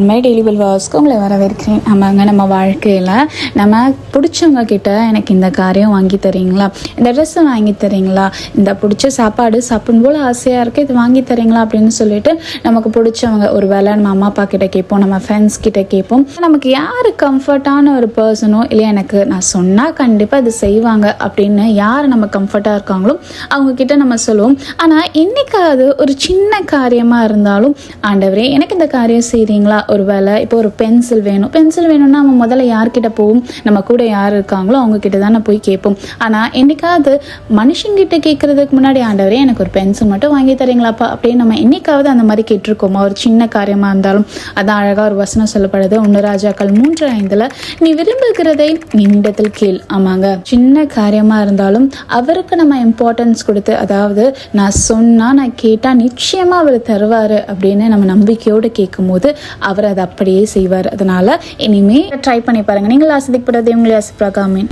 My daily வெல்வாஸ்க்கு உங்களை வரவேற்கிறேன். நம்ம வாழ்க்கையில் நம்ம பிடிச்சவங்க கிட்ட எனக்கு இந்த காரியம் வாங்கி தரீங்களா, இந்த ட்ரெஸ்ஸை வாங்கி தரீங்களா, இந்த பிடிச்ச சாப்பாடு சாப்பிடும் போல் ஆசையாக இருக்குது, இது வாங்கி தரீங்களா அப்படின்னு சொல்லிட்டு நமக்கு பிடிச்சவங்க ஒரு வேளை நம்ம அம்மா அப்பா கிட்ட கேட்போம், நம்ம ஃப்ரெண்ட்ஸ் கிட்ட கேட்போம். நமக்கு யார் கம்ஃபர்ட்டான ஒரு பர்சனோ இல்லை எனக்கு நான் சொன்னால் கண்டிப்பாக இது செய்வாங்க அப்படின்னு யார் நம்ம கம்ஃபர்ட்டாக இருக்காங்களோ அவங்கக்கிட்ட நம்ம சொல்லுவோம். ஆனால் என்னைக்காவது ஒரு சின்ன காரியமாக இருந்தாலும், ஆண்டவரே எனக்கு இந்த காரியம் செய்கிறீங்களா, ஒரு வேளை இப்போ ஒரு பென்சில் வேணும்னா நம்ம முதல்ல யார்கிட்ட போவோம், நம்ம கூட யார் இருக்காங்களோ அவங்கக்கிட்ட தானே போய் கேட்போம். ஆனால் என்னைக்காவது மனுஷங்கிட்ட கேட்குறதுக்கு முன்னாடி, ஆண்டவரே எனக்கு ஒரு பென்சில் மட்டும் வாங்கி தரீங்களாப்பா அப்படின்னு நம்ம என்னைக்காவது அந்த மாதிரி கேட்டிருக்கோமா? ஒரு சின்ன காரியமாக இருந்தாலும். அதான் அழகாக ஒரு வசனம் சொல்லப்படுது, 1 ராஜாக்கள் 3:5, நீ விரும்புகிறதை நிமிடத்தில் கேள். ஆமாங்க, சின்ன காரியமாக இருந்தாலும் அவருக்கு நம்ம இம்பார்ட்டன்ஸ் கொடுத்து, அதாவது நான் சொன்னால் நான் கேட்டால் நிச்சயமாக அவர் தருவார் அப்படின்னு நம்ம நம்பிக்கையோடு கேட்கும் போது அவர் அதை அப்படியே செய்வார். அதனால இனிமே ட்ரை பண்ணி பாருங்க. நீங்கள் ஆசிரியப்படுறது உங்களை ஆசிப்பாகாமேன்.